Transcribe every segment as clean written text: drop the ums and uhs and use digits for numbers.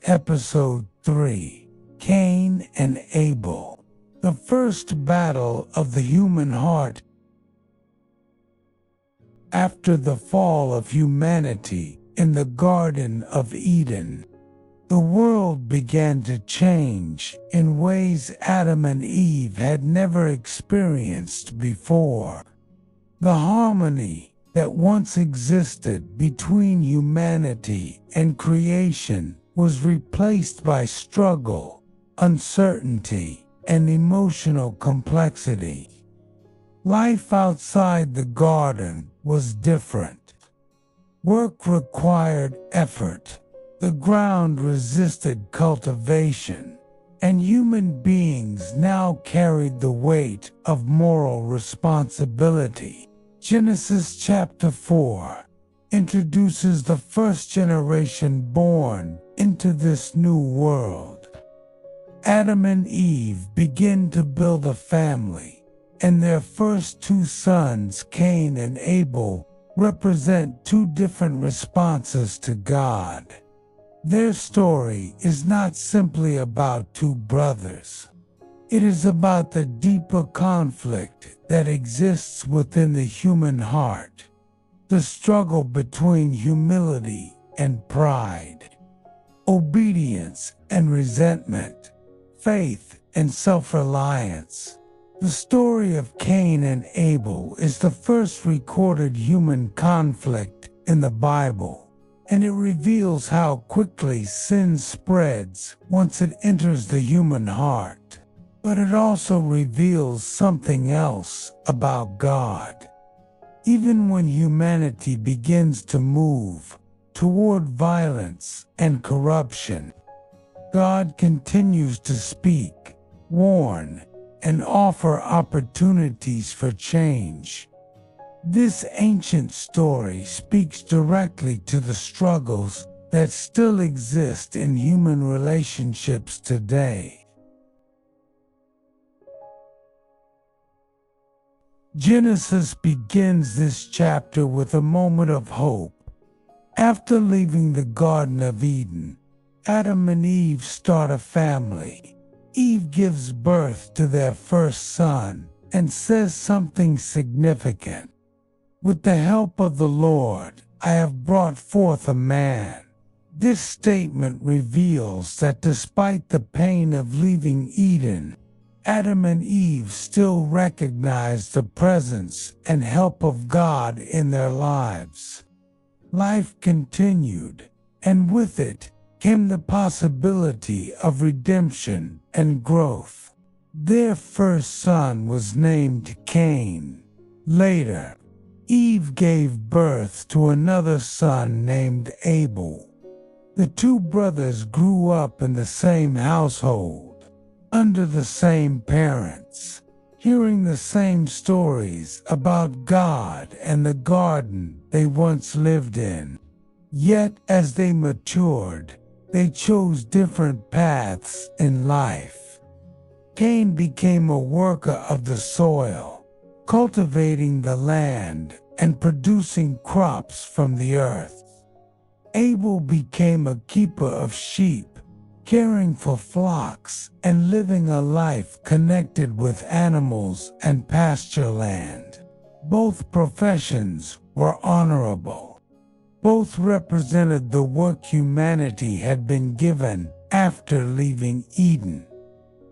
Episode 3, Cain and Abel, the first battle of the human heart. After the fall of humanity in the Garden of Eden, the world began to change in ways Adam and Eve had never experienced before. The harmony that once existed between humanity and creation was replaced by struggle, uncertainty, and emotional complexity. Life outside the garden was different. Work required effort, the ground resisted cultivation, and human beings now carried the weight of moral responsibility. Genesis chapter 4 introduces the first generation born into this new world. Adam and Eve begin to build a family, and their first two sons, Cain and Abel, represent two different responses to God. Their story is not simply about two brothers. It is about the deeper conflict that exists within the human heart, the struggle between humility and pride, obedience and resentment, faith and self-reliance. The story of Cain and Abel is the first recorded human conflict in the Bible, and it reveals how quickly sin spreads once it enters the human heart. But it also reveals something else about God. Even when humanity begins to move toward violence and corruption, God continues to speak, warn, and offer opportunities for change. This ancient story speaks directly to the struggles that still exist in human relationships today. Genesis begins this chapter with a moment of hope. After leaving the Garden of Eden, Adam and Eve start a family. Eve gives birth to their first son and says something significant. "With the help of the Lord, I have brought forth a man." This statement reveals that despite the pain of leaving Eden, Adam and Eve still recognized the presence and help of God in their lives. Life continued, and with it came the possibility of redemption and growth. Their first son was named Cain. Later, Eve gave birth to another son named Abel. The two brothers grew up in the same household, under the same parents, hearing the same stories about God and the garden they once lived in. Yet as they matured, they chose different paths in life. Cain became a worker of the soil, cultivating the land and producing crops from the earth. Abel became a keeper of sheep, caring for flocks and living a life connected with animals and pasture land. Both professions were honorable. Both represented the work humanity had been given after leaving Eden.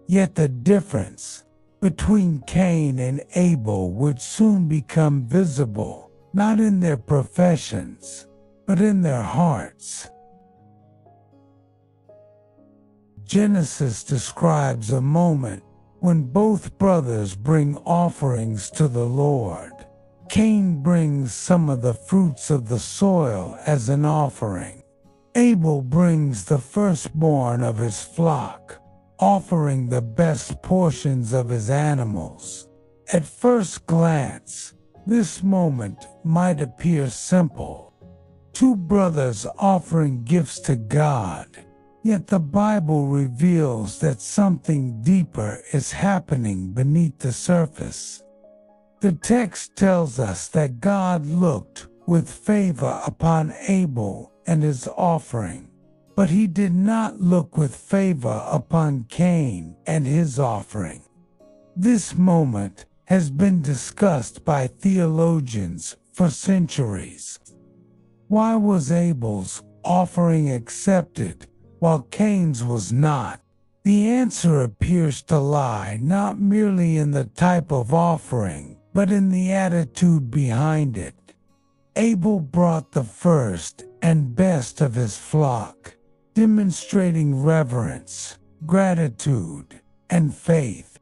Yet the difference between Cain and Abel would soon become visible, not in their professions, but in their hearts. Genesis describes a moment when both brothers bring offerings to the Lord. Cain brings some of the fruits of the soil as an offering. Abel brings the firstborn of his flock, offering the best portions of his animals. At first glance, this moment might appear simple. Two brothers offering gifts to God. Yet the Bible reveals that something deeper is happening beneath the surface. The text tells us that God looked with favor upon Abel and his offering. But he did not look with favor upon Cain and his offering. This moment has been discussed by theologians for centuries. Why was Abel's offering accepted while Cain's was not? The answer appears to lie not merely in the type of offering, but in the attitude behind it. Abel brought the first and best of his flock, demonstrating reverence, gratitude, and faith.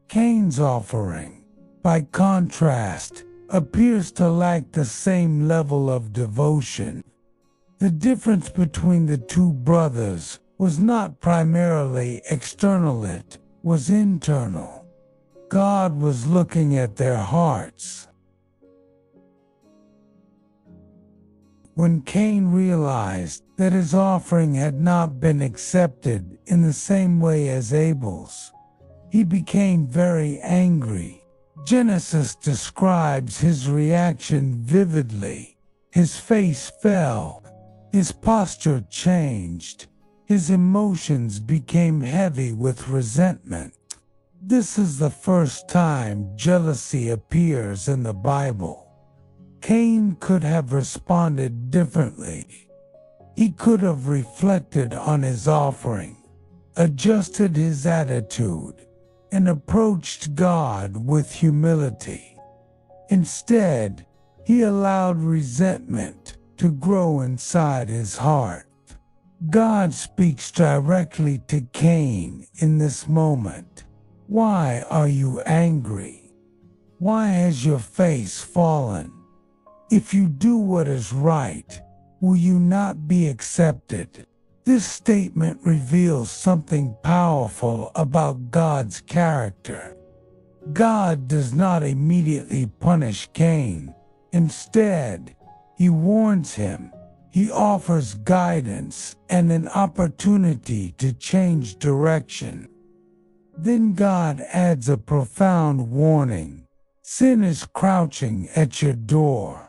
Cain's offering, by contrast, appears to lack the same level of devotion. The difference between the two brothers was not primarily external, it was internal. God was looking at their hearts. When Cain realized that his offering had not been accepted in the same way as Abel's, he became very angry. Genesis describes his reaction vividly. His face fell, his posture changed, his emotions became heavy with resentment. This is the first time jealousy appears in the Bible. Cain could have responded differently. He could have reflected on his offering, adjusted his attitude, and approached God with humility. Instead, he allowed resentment to grow inside his heart. God speaks directly to Cain in this moment. Why are you angry? Why has your face fallen? If you do what is right, will you not be accepted? This statement reveals something powerful about God's character. God does not immediately punish Cain. Instead, he warns him. He offers guidance and an opportunity to change direction. Then God adds a profound warning. Sin is crouching at your door.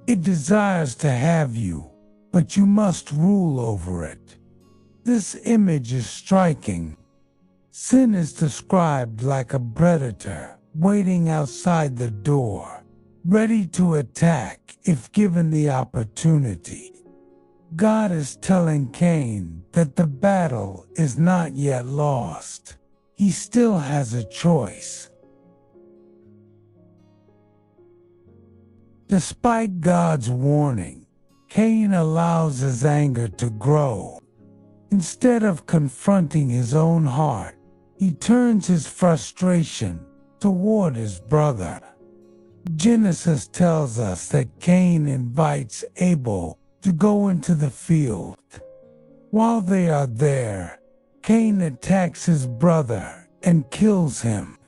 It desires to have you, but you must rule over it. This image is striking. Sin is described like a predator waiting outside the door, ready to attack if given the opportunity. God is telling Cain that the battle is not yet lost. He still has a choice. Despite God's warning, Cain allows his anger to grow. Instead of confronting his own heart, he turns his frustration toward his brother. Genesis tells us that Cain invites Abel to go into the field. While they are there, Cain attacks his brother and kills him.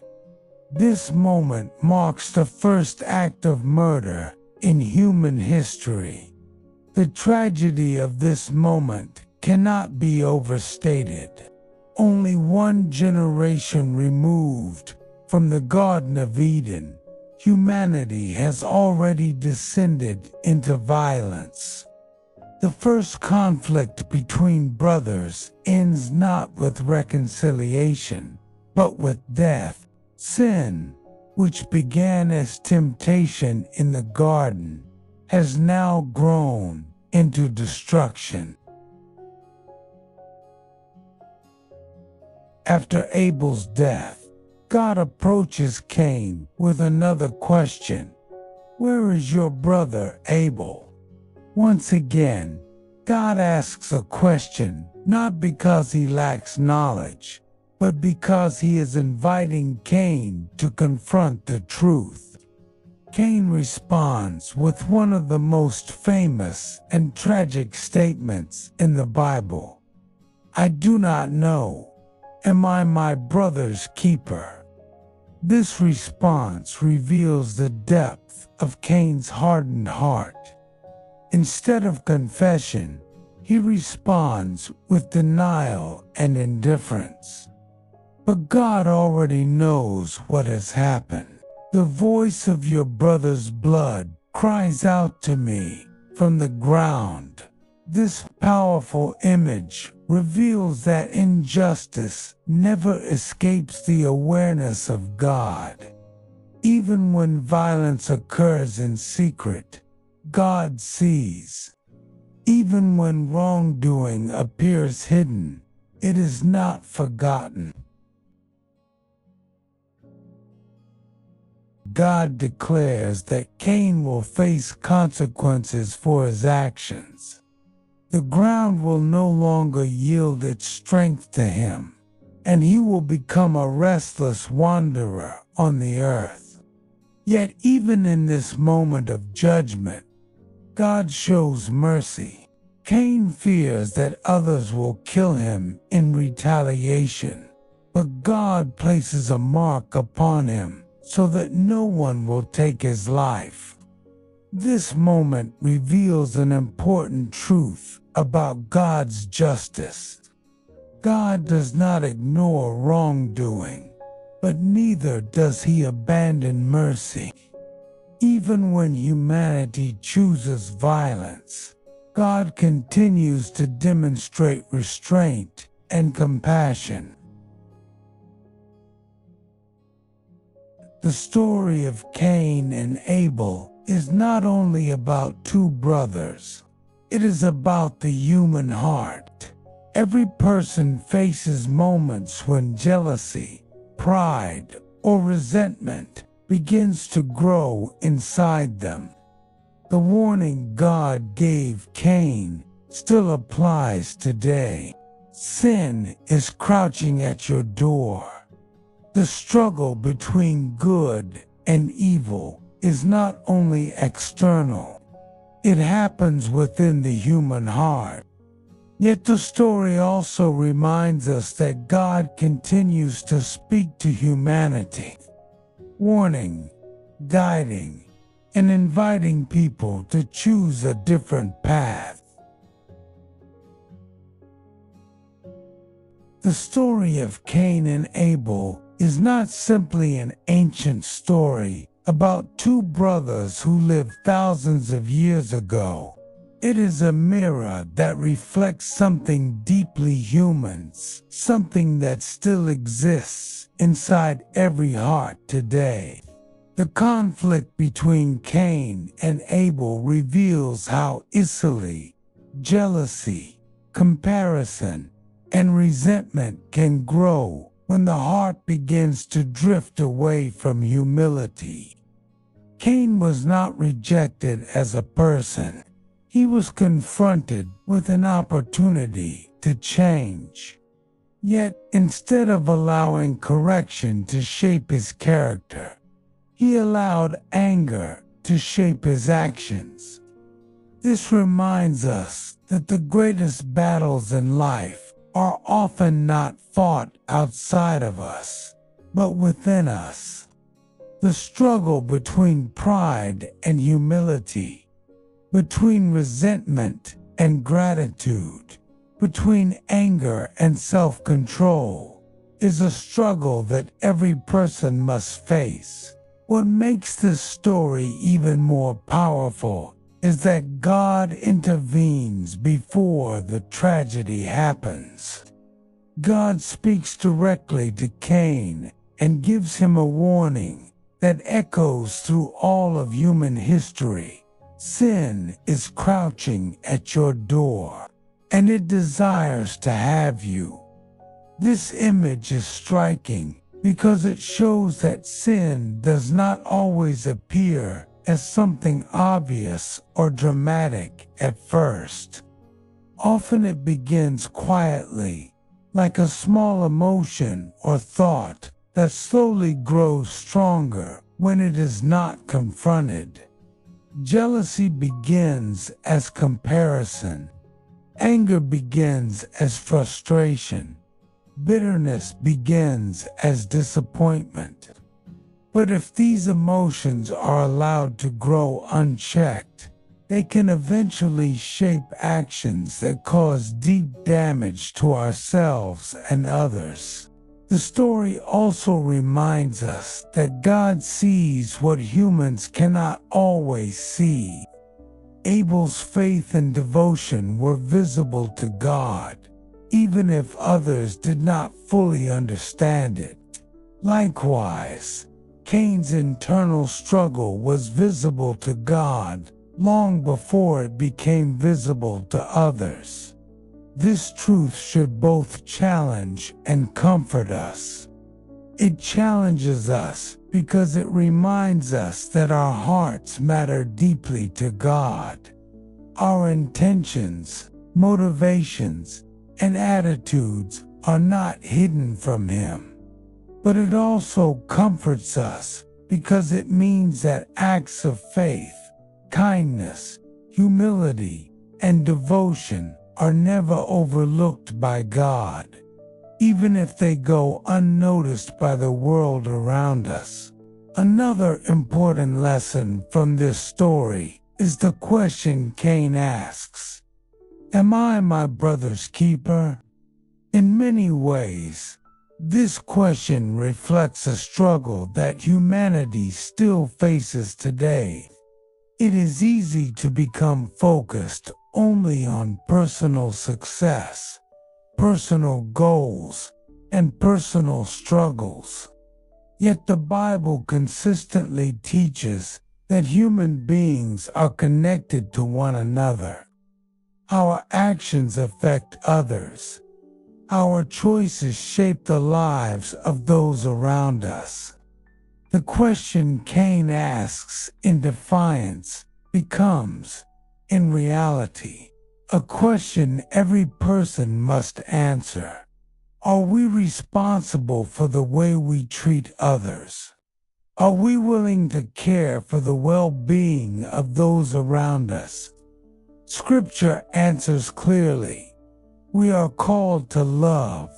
This moment marks the first act of murder in human history. The tragedy of this moment cannot be overstated. Only one generation removed from the Garden of Eden, humanity has already descended into violence. The first conflict between brothers ends not with reconciliation, but with death. Sin, which began as temptation in the garden, has now grown into destruction. After Abel's death, God approaches Cain with another question. Where is your brother Abel? Once again, God asks a question not because he lacks knowledge, but because he is inviting Cain to confront the truth. Cain responds with one of the most famous and tragic statements in the Bible. I do not know. Am I my brother's keeper? This response reveals the depth of Cain's hardened heart. Instead of confession, he responds with denial and indifference. But God already knows what has happened. The voice of your brother's blood cries out to me from the ground. This powerful image reveals that injustice never escapes the awareness of God. Even when violence occurs in secret, God sees. Even when wrongdoing appears hidden, it is not forgotten. God declares that Cain will face consequences for his actions. The ground will no longer yield its strength to him, and he will become a restless wanderer on the earth. Yet even in this moment of judgment, God shows mercy. Cain fears that others will kill him in retaliation, but God places a mark upon him so that no one will take his life. This moment reveals an important truth about God's justice. God does not ignore wrongdoing, but neither does he abandon mercy. Even when humanity chooses violence, God continues to demonstrate restraint and compassion. The story of Cain and Abel is not only about two brothers. It is about the human heart. Every person faces moments when jealousy, pride, or resentment begins to grow inside them. The warning God gave Cain still applies today. Sin is crouching at your door. The struggle between good and evil is not only external, it happens within the human heart. Yet the story also reminds us that God continues to speak to humanity, warning, guiding, and inviting people to choose a different path. The story of Cain and Abel is not simply an ancient story about two brothers who lived thousands of years ago. It is a mirror that reflects something deeply human, something that still exists inside every heart today. The conflict between Cain and Abel reveals how easily jealousy, comparison, and resentment can grow when the heart begins to drift away from humility. Cain was not rejected as a person. He was confronted with an opportunity to change. Yet, instead of allowing correction to shape his character, he allowed anger to shape his actions. This reminds us that the greatest battles in life are often not fought outside of us, but within us. The struggle between pride and humility, between resentment and gratitude, between anger and self-control, is a struggle that every person must face. What makes this story even more powerful is that God intervenes before the tragedy happens. God speaks directly to Cain and gives him a warning that echoes through all of human history. Sin is crouching at your door, and it desires to have you. This image is striking because it shows that sin does not always appear as something obvious or dramatic at first. Often it begins quietly, like a small emotion or thought that slowly grows stronger when it is not confronted. Jealousy begins as comparison. Anger begins as frustration. Bitterness begins as disappointment. But if these emotions are allowed to grow unchecked, they can eventually shape actions that cause deep damage to ourselves and others. The story also reminds us that God sees what humans cannot always see. Abel's faith and devotion were visible to God, even if others did not fully understand it. Likewise, Cain's internal struggle was visible to God long before it became visible to others. This truth should both challenge and comfort us. It challenges us because it reminds us that our hearts matter deeply to God. Our intentions, motivations, and attitudes are not hidden from Him. But it also comforts us because it means that acts of faith, kindness, humility, and devotion are never overlooked by God, even if they go unnoticed by the world around us. Another important lesson from this story is the question Cain asks: "Am I my brother's keeper?" In many ways, this question reflects a struggle that humanity still faces today. It is easy to become focused only on personal success, personal goals, and personal struggles. Yet the Bible consistently teaches that human beings are connected to one another. Our actions affect others. Our choices shape the lives of those around us. The question Cain asks in defiance becomes, in reality, a question every person must answer. Are we responsible for the way we treat others? Are we willing to care for the well-being of those around us? Scripture answers clearly. We are called to love,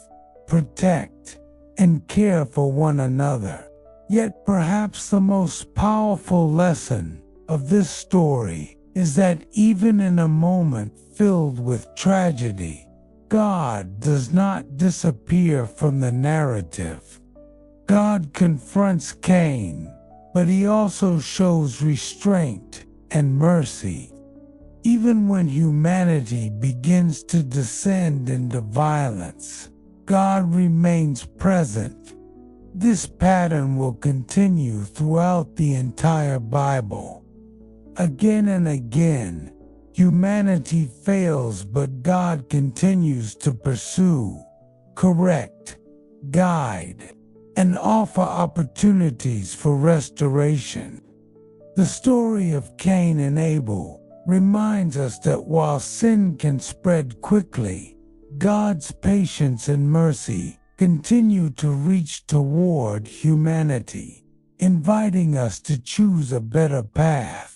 protect, and care for one another. Yet perhaps the most powerful lesson of this story is that even in a moment filled with tragedy, God does not disappear from the narrative. God confronts Cain, but He also shows restraint and mercy. Even when humanity begins to descend into violence, God remains present. This pattern will continue throughout the entire Bible. Again and again, humanity fails, but God continues to pursue, correct, guide, and offer opportunities for restoration. The story of Cain and Abel reminds us that while sin can spread quickly, God's patience and mercy continue to reach toward humanity, inviting us to choose a better path.